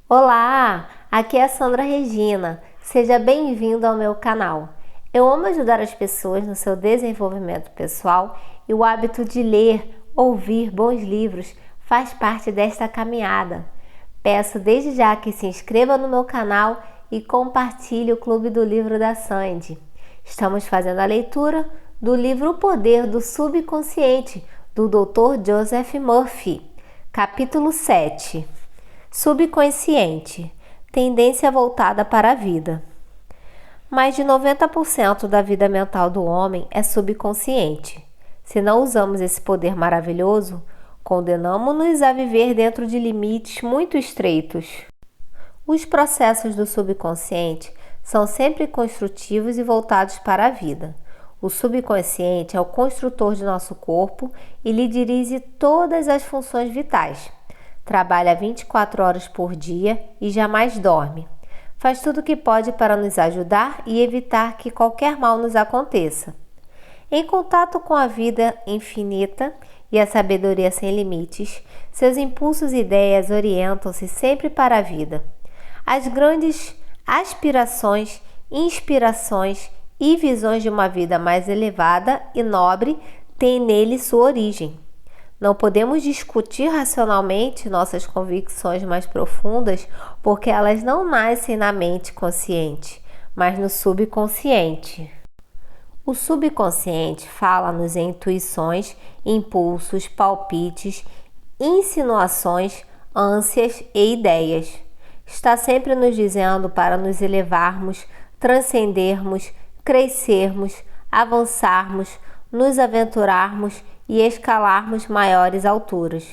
Olá, aqui é a Sandra Regina. Seja bem-vindo ao meu canal. Eu amo ajudar as pessoas no seu desenvolvimento pessoal e o hábito de ler, ouvir bons livros faz parte desta caminhada. Peço desde já que se inscreva no meu canal e compartilhe o Clube do Livro da Sandy. Estamos fazendo a leitura do livro O Poder do Subconsciente, do Dr. Joseph Murphy, capítulo 7. Subconsciente, tendência voltada para a vida. Mais de 90% da vida mental do homem é subconsciente. Se não usamos esse poder maravilhoso, condenamos-nos a viver dentro de limites muito estreitos. Os processos do subconsciente são sempre construtivos e voltados para a vida. O subconsciente é o construtor de nosso corpo e lhe dirige todas as funções vitais. Trabalha 24 horas por dia e jamais dorme. Faz tudo o que pode para nos ajudar e evitar que qualquer mal nos aconteça. Em contato com a vida infinita e a sabedoria sem limites, seus impulsos e ideias orientam-se sempre para a vida. As grandes aspirações, inspirações e visões de uma vida mais elevada e nobre têm nele sua origem. Não podemos discutir racionalmente nossas convicções mais profundas porque elas não nascem na mente consciente, mas no subconsciente. O subconsciente fala-nos em intuições, impulsos, palpites, insinuações, ânsias e ideias. Está sempre nos dizendo para nos elevarmos, transcendermos, crescermos, avançarmos, nos aventurarmos e escalarmos maiores alturas.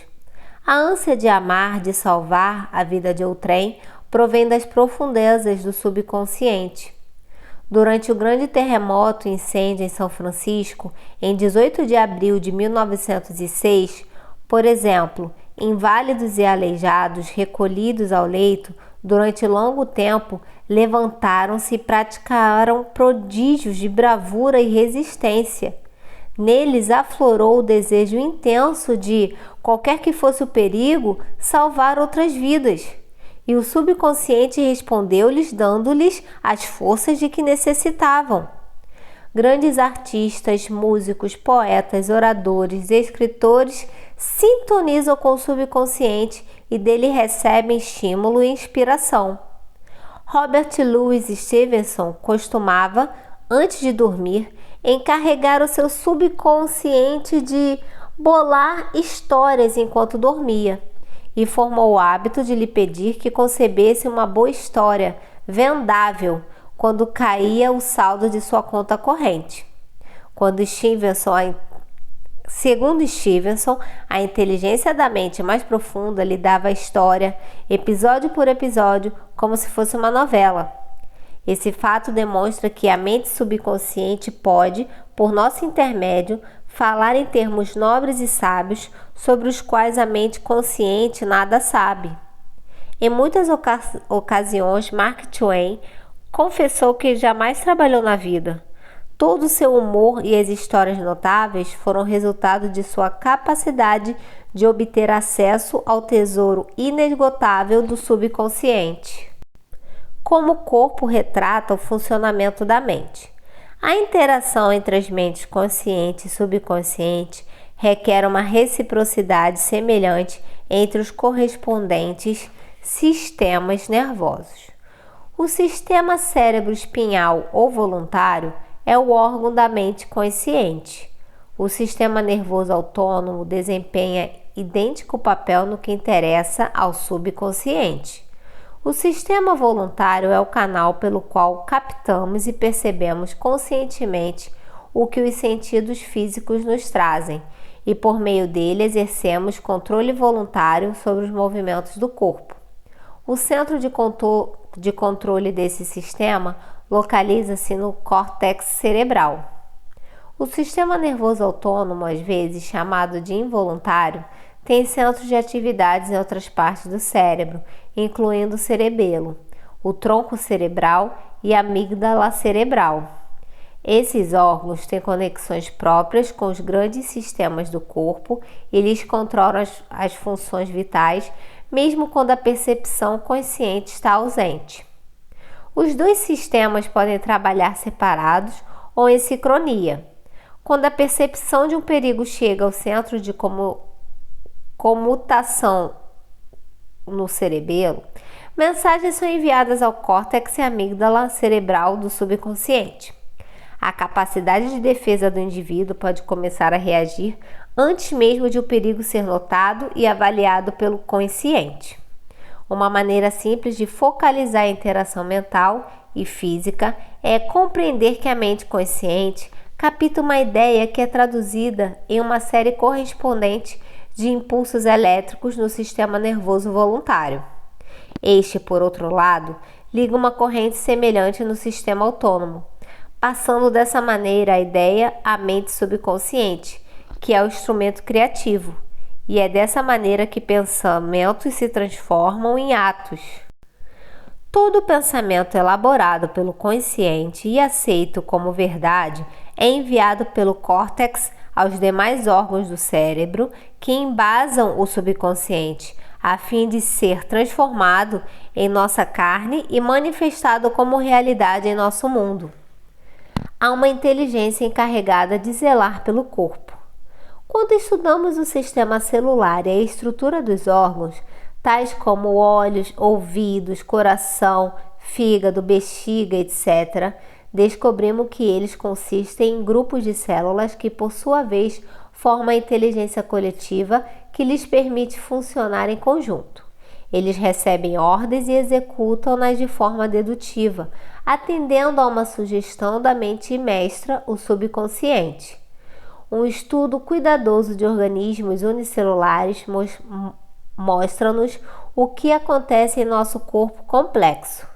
A ânsia de amar, de salvar a vida de outrem, provém das profundezas do subconsciente. Durante o grande terremoto e incêndio em São Francisco, em 18 de abril de 1906, por exemplo, inválidos e aleijados recolhidos ao leito durante longo tempo levantaram-se e praticaram prodígios de bravura e resistência. Neles aflorou o desejo intenso de, qualquer que fosse o perigo, salvar outras vidas. E o subconsciente respondeu-lhes dando-lhes as forças de que necessitavam. Grandes artistas, músicos, poetas, oradores e escritores sintonizam com o subconsciente e dele recebem estímulo e inspiração. Robert Louis Stevenson costumava, antes de dormir, encarregar o seu subconsciente de bolar histórias enquanto dormia e formou o hábito de lhe pedir que concebesse uma boa história, vendável, quando caía o saldo de sua conta corrente. Segundo Stevenson, a inteligência da mente mais profunda lhe dava a história, episódio por episódio, como se fosse uma novela. Esse fato demonstra que a mente subconsciente pode, por nosso intermédio, falar em termos nobres e sábios sobre os quais a mente consciente nada sabe. Em muitas ocasiões, Mark Twain confessou que jamais trabalhou na vida. Todo o seu humor e as histórias notáveis foram resultado de sua capacidade de obter acesso ao tesouro inesgotável do subconsciente. Como o corpo retrata o funcionamento da mente. A interação entre as mentes consciente e subconsciente requer uma reciprocidade semelhante entre os correspondentes sistemas nervosos. O sistema cérebro-espinhal ou voluntário é o órgão da mente consciente. O sistema nervoso autônomo desempenha idêntico papel no que interessa ao subconsciente. O sistema voluntário é o canal pelo qual captamos e percebemos conscientemente o que os sentidos físicos nos trazem e por meio dele exercemos controle voluntário sobre os movimentos do corpo. O centro de controle desse sistema localiza-se no córtex cerebral. O sistema nervoso autônomo, às vezes chamado de involuntário, tem centros de atividades em outras partes do cérebro, incluindo o cerebelo, o tronco cerebral e a amígdala cerebral. Esses órgãos têm conexões próprias com os grandes sistemas do corpo e lhes controlam as funções vitais mesmo quando a percepção consciente está ausente. Os dois sistemas podem trabalhar separados ou em sincronia. Quando a percepção de um perigo chega ao centro de comutação no cerebelo, mensagens são enviadas ao córtex e amígdala cerebral do subconsciente. A capacidade de defesa do indivíduo pode começar a reagir antes mesmo de o perigo ser notado e avaliado pelo consciente. Uma maneira simples de focalizar a interação mental e física é compreender que a mente consciente capta uma ideia que é traduzida em uma série correspondente de impulsos elétricos no sistema nervoso voluntário. Este, por outro lado, liga uma corrente semelhante no sistema autônomo, passando dessa maneira a ideia à mente subconsciente, que é o instrumento criativo, e é dessa maneira que pensamentos se transformam em atos. Todo pensamento elaborado pelo consciente e aceito como verdade é enviado pelo córtex aos demais órgãos do cérebro que embasam o subconsciente, a fim de ser transformado em nossa carne e manifestado como realidade em nosso mundo. Há uma inteligência encarregada de zelar pelo corpo. Quando estudamos o sistema celular e a estrutura dos órgãos, tais como olhos, ouvidos, coração, fígado, bexiga, etc., descobrimos que eles consistem em grupos de células que, por sua vez, formam a inteligência coletiva que lhes permite funcionar em conjunto. Eles recebem ordens e executam-nas de forma dedutiva, atendendo a uma sugestão da mente mestra, o subconsciente. Um estudo cuidadoso de organismos unicelulares mostra-nos o que acontece em nosso corpo complexo.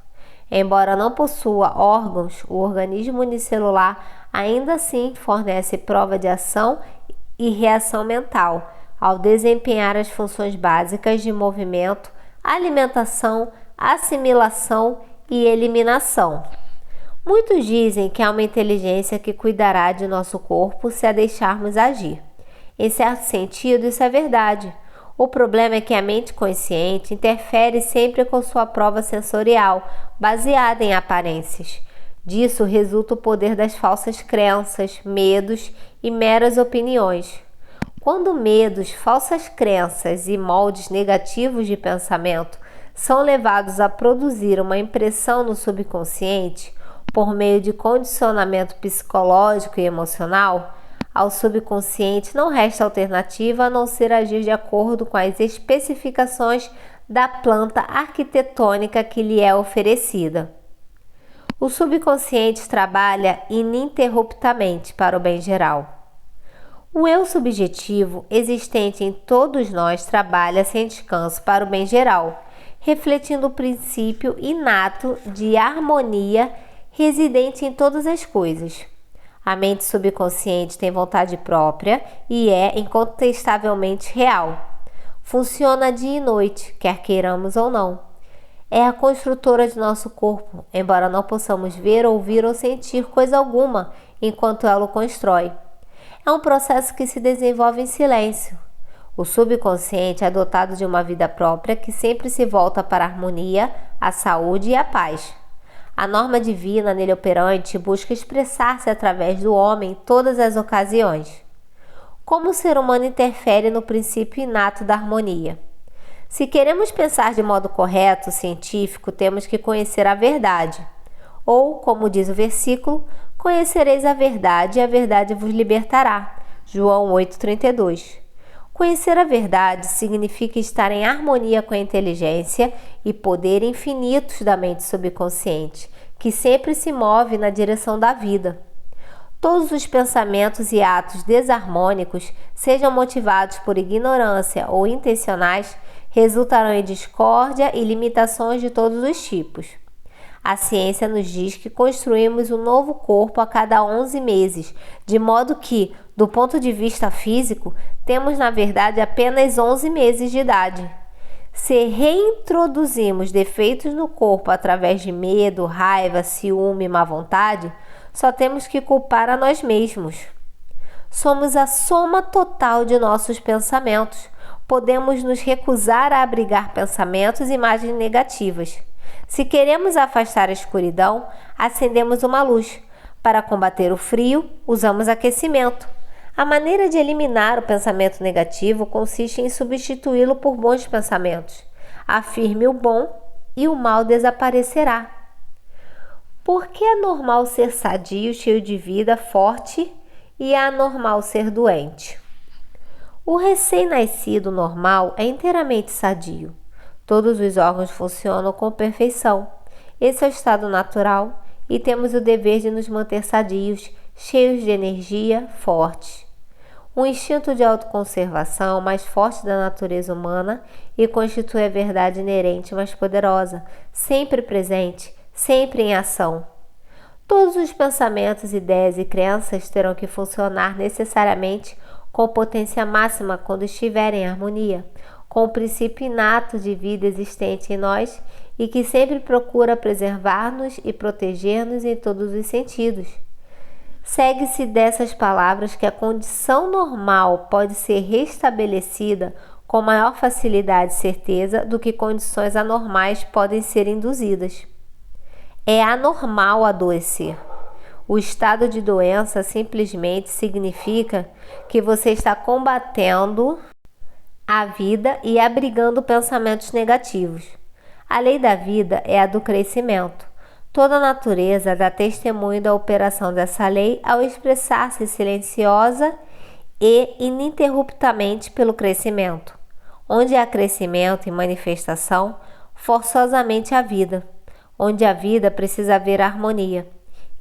Embora não possua órgãos, o organismo unicelular ainda assim fornece prova de ação e reação mental ao desempenhar as funções básicas de movimento, alimentação, assimilação e eliminação. Muitos dizem que há uma inteligência que cuidará de nosso corpo se a deixarmos agir. Em certo sentido, isso é verdade. O problema é que a mente consciente interfere sempre com sua prova sensorial, baseada em aparências. Disso resulta o poder das falsas crenças, medos e meras opiniões. Quando medos, falsas crenças e moldes negativos de pensamento são levados a produzir uma impressão no subconsciente, por meio de condicionamento psicológico e emocional, ao subconsciente não resta alternativa a não ser agir de acordo com as especificações da planta arquitetônica que lhe é oferecida. O subconsciente trabalha ininterruptamente para o bem geral. O eu subjetivo existente em todos nós trabalha sem descanso para o bem geral, refletindo o princípio inato de harmonia residente em todas as coisas. A mente subconsciente tem vontade própria e é incontestavelmente real. Funciona dia e noite, quer queiramos ou não. É a construtora de nosso corpo, embora não possamos ver, ouvir ou sentir coisa alguma enquanto ela o constrói. É um processo que se desenvolve em silêncio. O subconsciente é dotado de uma vida própria que sempre se volta para a harmonia, a saúde e a paz. A norma divina nele operante busca expressar-se através do homem em todas as ocasiões. Como o ser humano interfere no princípio inato da harmonia? Se queremos pensar de modo correto, científico, temos que conhecer a verdade. Ou, como diz o versículo, conhecereis a verdade e a verdade vos libertará. João 8,32. Conhecer a verdade significa estar em harmonia com a inteligência e poder infinitos da mente subconsciente, que sempre se move na direção da vida. Todos os pensamentos e atos desarmônicos, sejam motivados por ignorância ou intencionais, resultarão em discórdia e limitações de todos os tipos. A ciência nos diz que construímos um novo corpo a cada 11 meses, de modo que, do ponto de vista físico, temos na verdade apenas 11 meses de idade. Se reintroduzimos defeitos no corpo através de medo, raiva, ciúme e má vontade, só temos que culpar a nós mesmos. Somos a soma total de nossos pensamentos, podemos nos recusar a abrigar pensamentos e imagens negativas. Se queremos afastar a escuridão, acendemos uma luz. Para combater o frio, usamos aquecimento. A maneira de eliminar o pensamento negativo consiste em substituí-lo por bons pensamentos. Afirme o bom e o mal desaparecerá. Por que é normal ser sadio, cheio de vida, forte e é anormal ser doente? O recém-nascido normal é inteiramente sadio. Todos os órgãos funcionam com perfeição. Esse é o estado natural e temos o dever de nos manter sadios, cheios de energia, fortes. O instinto de autoconservação é o mais forte da natureza humana e constitui a verdade inerente mais poderosa, sempre presente, sempre em ação. Todos os pensamentos, ideias e crenças terão que funcionar necessariamente com potência máxima quando estiverem em harmonia, com o princípio inato de vida existente em nós e que sempre procura preservar-nos e proteger-nos em todos os sentidos. Segue-se dessas palavras que a condição normal pode ser restabelecida com maior facilidade e certeza do que condições anormais podem ser induzidas. É anormal adoecer. O estado de doença simplesmente significa que você está combatendo a vida e abrigando pensamentos negativos. A lei da vida é a do crescimento. Toda a natureza dá testemunho da operação dessa lei ao expressar-se silenciosa e ininterruptamente pelo crescimento. Onde há crescimento e manifestação, forçosamente há vida. Onde há vida, precisa haver harmonia.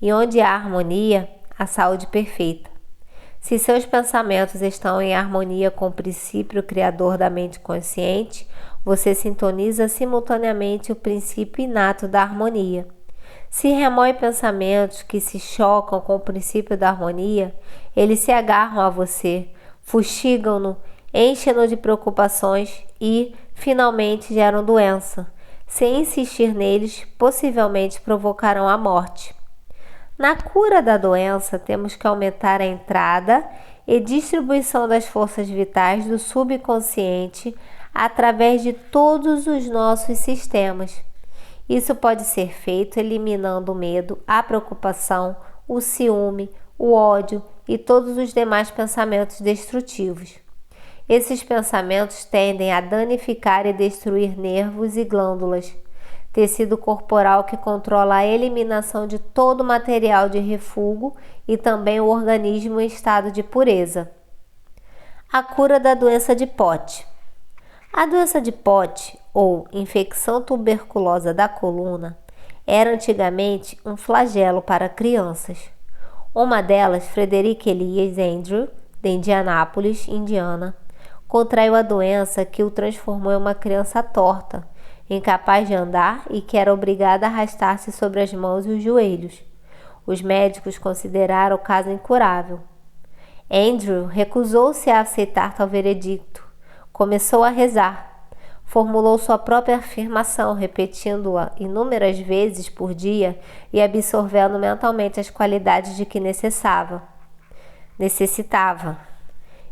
E onde há harmonia, há saúde perfeita. Se seus pensamentos estão em harmonia com o princípio criador da mente consciente, você sintoniza simultaneamente o princípio inato da harmonia. Se remoe pensamentos que se chocam com o princípio da harmonia, eles se agarram a você, fustigam-no, enchem-no de preocupações e, finalmente, geram doença. Se insistir neles, possivelmente provocarão a morte. Na cura da doença, temos que aumentar a entrada e distribuição das forças vitais do subconsciente através de todos os nossos sistemas. Isso pode ser feito eliminando o medo, a preocupação, o ciúme, o ódio e todos os demais pensamentos destrutivos. Esses pensamentos tendem a danificar e destruir nervos e glândulas, tecido corporal que controla a eliminação de todo o material de refúgio e também o organismo em estado de pureza. A cura da doença de Pote. A doença de Pote, ou infecção tuberculosa da coluna, era antigamente um flagelo para crianças. Uma delas, Frederick Elias Andrew, de Indianápolis, Indiana, contraiu a doença que o transformou em uma criança torta, incapaz de andar e que era obrigada a arrastar-se sobre as mãos e os joelhos. Os médicos consideraram o caso incurável. Andrew recusou-se a aceitar tal veredicto. Começou a rezar. Formulou sua própria afirmação, repetindo-a inúmeras vezes por dia e absorvendo mentalmente as qualidades de que necessitava.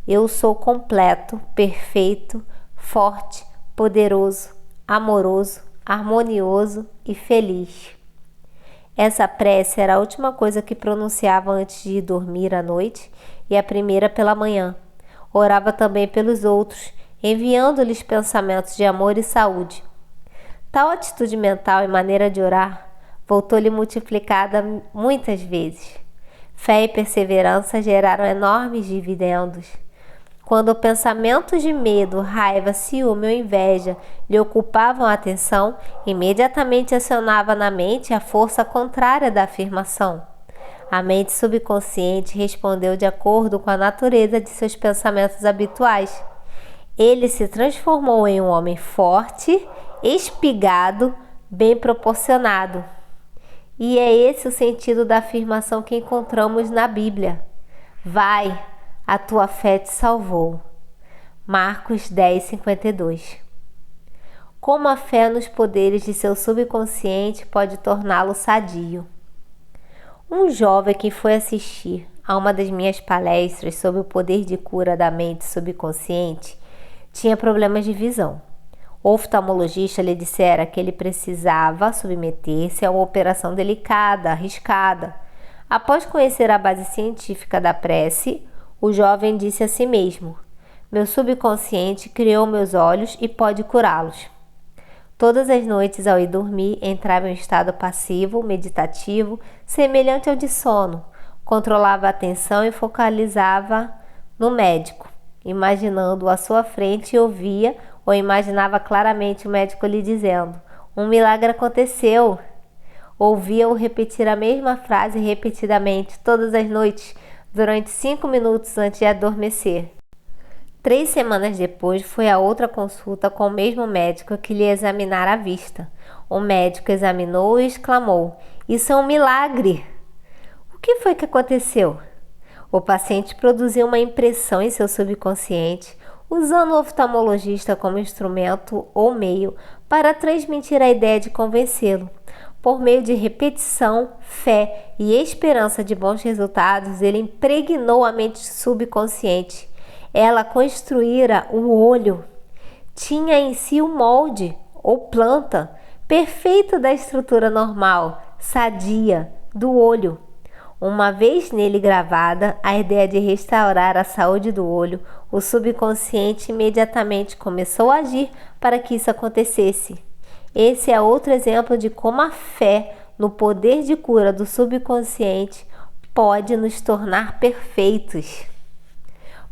Eu sou completo, perfeito, forte, poderoso, amoroso, harmonioso e feliz. Essa prece era a última coisa que pronunciava antes de ir dormir à noite e a primeira pela manhã. Orava também pelos outros, enviando-lhes pensamentos de amor e saúde. Tal atitude mental e maneira de orar voltou-lhe multiplicada muitas vezes. Fé e perseverança geraram enormes dividendos. Quando pensamentos de medo, raiva, ciúme ou inveja lhe ocupavam a atenção, imediatamente acionava na mente a força contrária da afirmação. A mente subconsciente respondeu de acordo com a natureza de seus pensamentos habituais. Ele se transformou em um homem forte, espigado, bem proporcionado. E é esse o sentido da afirmação que encontramos na Bíblia. Vai, a tua fé te salvou. Marcos 10:52. Como a fé nos poderes de seu subconsciente pode torná-lo sadio. Um jovem que foi assistir a uma das minhas palestras sobre o poder de cura da mente subconsciente Tinha problemas de visão. O oftalmologista lhe dissera que ele precisava submeter-se a uma operação delicada, arriscada. Após conhecer a base científica da prece, o jovem disse a si mesmo: meu subconsciente criou meus olhos e pode curá-los. Todas as noites, ao ir dormir, entrava em um estado passivo, meditativo, semelhante ao de sono. Controlava a atenção e focalizava no médico, imaginando-o à sua frente, e ouvia ou imaginava claramente o médico lhe dizendo: um milagre aconteceu. Ouvia-o repetir a mesma frase repetidamente todas as noites, durante 5 minutos antes de adormecer. 3 semanas depois, foi a outra consulta com o mesmo médico que lhe examinara a vista. O médico examinou e exclamou: isso é um milagre! O que foi que aconteceu? O paciente produziu uma impressão em seu subconsciente, usando o oftalmologista como instrumento ou meio para transmitir a ideia de convencê-lo. Por meio de repetição, fé e esperança de bons resultados, ele impregnou a mente subconsciente. Ela construíra o olho. Tinha em si o molde, ou planta, perfeito da estrutura normal, sadia, do olho. Uma vez nele gravada a ideia de restaurar a saúde do olho, o subconsciente imediatamente começou a agir para que isso acontecesse. Esse é outro exemplo de como a fé no poder de cura do subconsciente pode nos tornar perfeitos.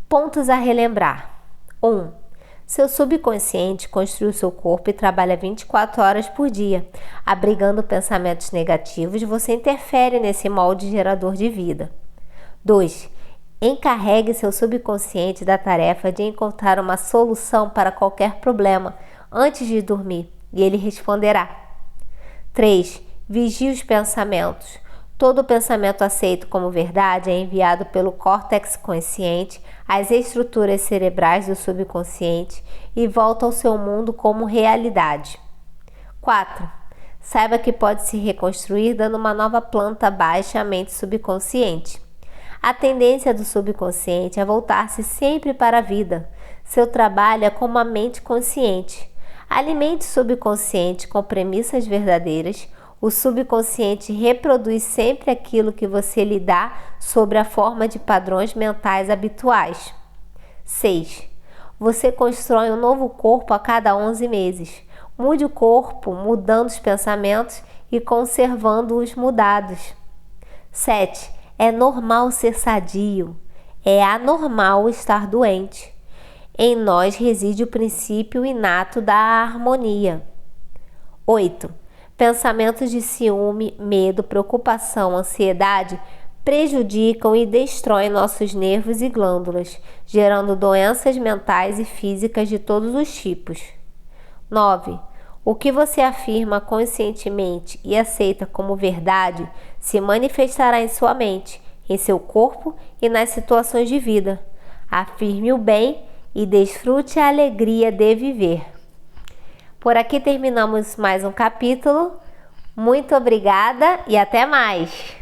Pontos a relembrar. 1. Seu subconsciente construiu seu corpo e trabalha 24 horas por dia. Abrigando pensamentos negativos, você interfere nesse molde gerador de vida. 2. Encarregue seu subconsciente da tarefa de encontrar uma solução para qualquer problema antes de dormir, e ele responderá. 3. Vigie os pensamentos. Todo pensamento aceito como verdade é enviado pelo córtex consciente às estruturas cerebrais do subconsciente e volta ao seu mundo como realidade. 4. Saiba que pode se reconstruir dando uma nova planta baixa à mente subconsciente. A tendência do subconsciente é voltar-se sempre para a vida. Seu trabalho é como a mente consciente. Alimente o subconsciente com premissas verdadeiras. O subconsciente reproduz sempre aquilo que você lhe dá sob a forma de padrões mentais habituais. 6. Você constrói um novo corpo a cada 11 meses. Mude o corpo, mudando os pensamentos e conservando-os mudados. 7. É normal ser sadio. É anormal estar doente. Em nós reside o princípio inato da harmonia. 8. Pensamentos de ciúme, medo, preocupação, ansiedade prejudicam e destroem nossos nervos e glândulas, gerando doenças mentais e físicas de todos os tipos. 9. O que você afirma conscientemente e aceita como verdade se manifestará em sua mente, em seu corpo e nas situações de vida. Afirme o bem e desfrute a alegria de viver. Por aqui terminamos mais um capítulo. Muito obrigada e até mais!